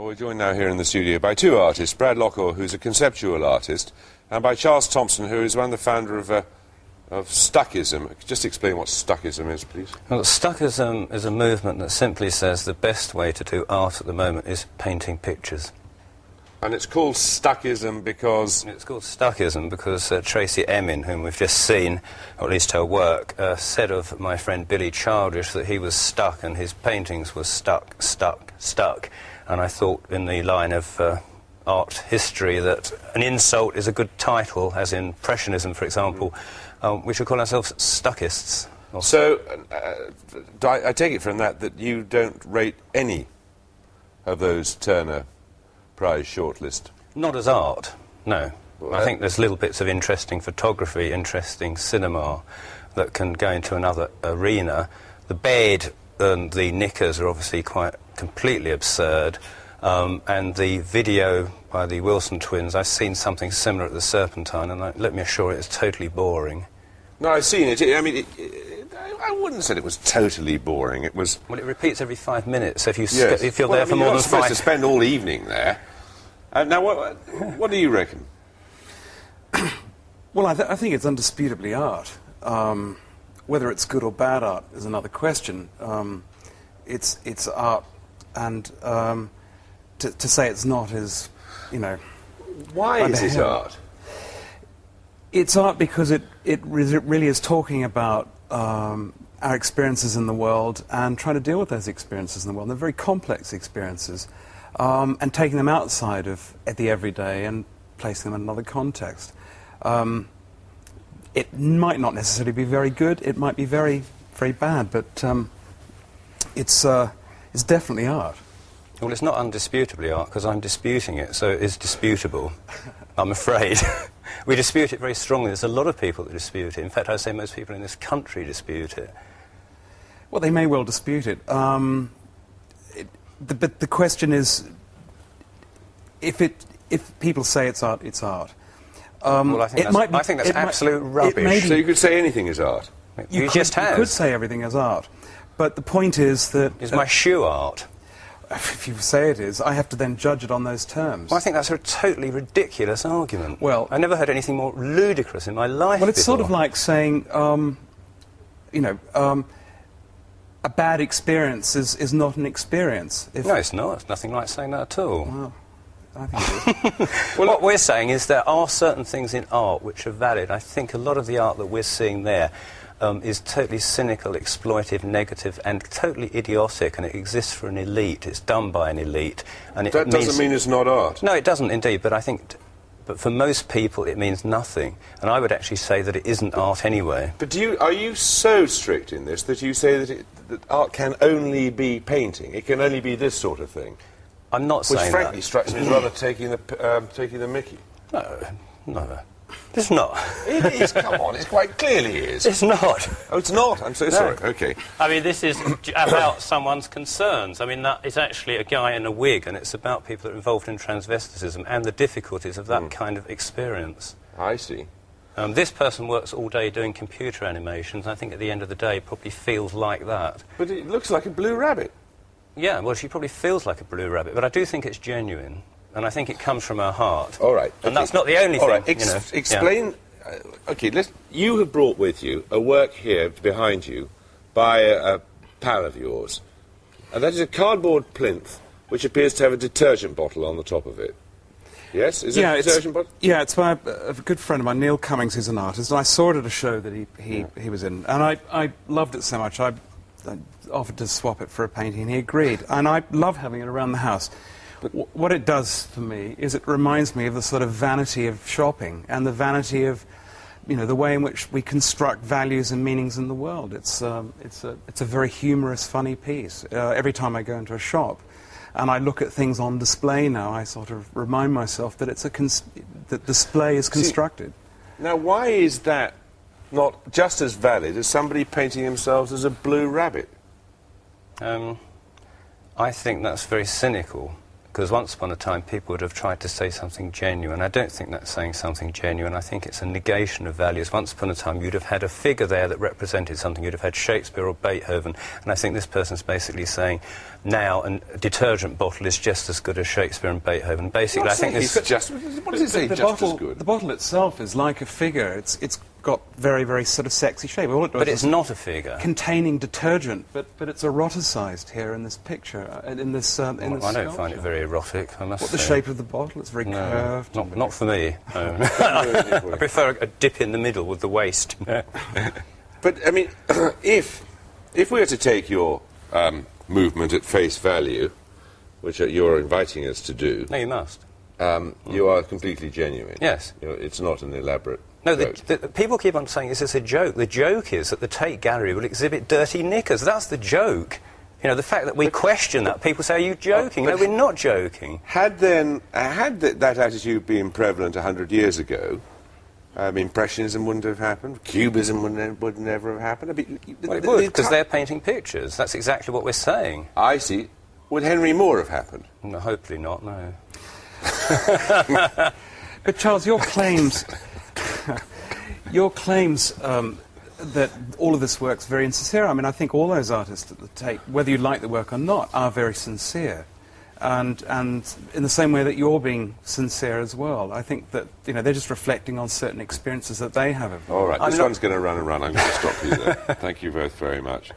Well, we're joined now here in the studio by two artists, Brad Lockall, who's a conceptual artist, and by Charles Thompson, who is one of the founder of stuckism. Just explain what stuckism is, please. Well, stuckism is a movement that simply says the best way to do art at the moment is painting pictures. And it's called stuckism because... It's called stuckism because Tracy Emin, whom we've just seen, or at least her work, said of my friend Billy Childish that he was stuck and his paintings were stuck. And I thought in the line of art history that an insult is a good title, as in Impressionism, for example. We should call ourselves stuckists. So, I take it from that you don't rate any of those Turner Prize shortlist? Not as art, no. Well, I think there's little bits of interesting photography, interesting cinema that can go into another arena. The bed and the knickers are obviously quite completely absurd, and the video by the Wilson twins, I've seen something similar at the Serpentine, and let me assure you, it's totally boring. No, I've seen it. I mean, I wouldn't say it was totally boring. It was... Well, it repeats every 5 minutes, so if, if you're there for more than 5... You're not supposed to spend all evening there. Now, what do you reckon? Well, I think it's undisputably art. Whether it's good or bad art is another question. It's art, and to say it's not is, you know... Why is it art? It's art because it really is talking about our experiences in the world and trying to deal with those experiences in the world. They're very complex experiences, and taking them outside of the everyday and placing them in another context. It might not necessarily be very good. It might be very, very bad, but it's definitely art. Well, it's not undisputably art, because I'm disputing it, so it is disputable, I'm afraid. We dispute it very strongly. There's a lot of people that dispute it. In fact, I'd say most people in this country dispute it. Well, they may well dispute it. But the question is, if people say it's art, it's art. Well, I think that's absolute rubbish. So you could say anything is art? You just have. You could say everything is art. But the point is that... Is my shoe art? If you say it is, I have to then judge it on those terms. Well, I think that's a totally ridiculous argument. Well, I never heard anything more ludicrous in my life. Well, it's before. sort of like saying, a bad experience is not an experience. No, it's not. It's nothing like saying that at all. Well, I think it is. Well, what we're saying is there are certain things in art which are valid. I think a lot of the art that we're seeing there is totally cynical, exploitive, negative, and totally idiotic, and it exists for an elite. It's done by an elite. And that doesn't mean it's not art. No, it doesn't indeed, but I think... But for most people, it means nothing. And I would actually say that it isn't art anyway. But are you so strict in this that you say that art can only be painting? It can only be this sort of thing? I'm not saying that. Which, frankly, strikes me as rather taking the mickey. No. It's not. It is, come on, it quite clearly is. It's not. Oh, it's not? I'm so sorry. OK. I mean, this is about someone's concerns. I mean, it's actually a guy in a wig, and it's about people that are involved in transvesticism and the difficulties of that kind of experience. I see. This person works all day doing computer animations. I think at the end of the day probably feels like that. But it looks like a blue rabbit. Yeah, well, she probably feels like a blue rabbit, but I do think it's genuine. And I think it comes from her heart. All right. And that's not the only thing. All right. Explain... Yeah. You have brought with you a work here behind you by a pal of yours. And that is a cardboard plinth which appears to have a detergent bottle on the top of it. Yes? Is it a detergent bottle? Yeah, it's by a good friend of mine, Neil Cummings, who's an artist, and I saw it at a show that he was in. And I loved it so much, I offered to swap it for a painting, and he agreed. And I love having it around the house. But what it does for me is it reminds me of the sort of vanity of shopping and the vanity of, the way in which we construct values and meanings in the world. It's a very humorous, funny piece. Every time I go into a shop and I look at things on display now, I sort of remind myself that that display is constructed. Now, why is that not just as valid as somebody painting themselves as a blue rabbit? I think that's very cynical. Because once upon a time, people would have tried to say something genuine. I don't think that's saying something genuine. I think it's a negation of values. Once upon a time, you'd have had a figure there that represented something. You'd have had Shakespeare or Beethoven. And I think this person's basically saying, now a detergent bottle is just as good as Shakespeare and Beethoven. Basically, I think this... What does it say, just as good? The bottle itself is like a figure. It's got very, very sort of sexy shape. All it does But it's is not a figure. containing detergent, but it's eroticized here in this picture, in this Well, I don't find it very erotic, I must What, the say. shape of the bottle? It's very curved. Not for me. I prefer a dip in the middle with the waist. But, I mean, if we were to take your movement at face value, which you're inviting us to do, No, you must. you are completely genuine. Yes. It's not an elaborate No, joke. the people keep on saying, is this a joke? The joke is that the Tate Gallery will exhibit dirty knickers. That's the joke. You know, the fact that we question that, people say, are you joking? No, we're not joking. Had that attitude been prevalent 100 years ago, Impressionism wouldn't have happened, Cubism would never have happened. Well, it would, because they're painting pictures. That's exactly what we're saying. I see. Would Henry Moore have happened? No, hopefully not, no. But Charles, your claims, that all of this work's very insincere. I mean, I think all those artists at the Tate, whether you like the work or not, are very sincere. And in the same way that you're being sincere as well. I think that, you know, they're just reflecting on certain experiences that they have. All right, this one's going to run and run. I'm going to stop you there. Thank you both very much.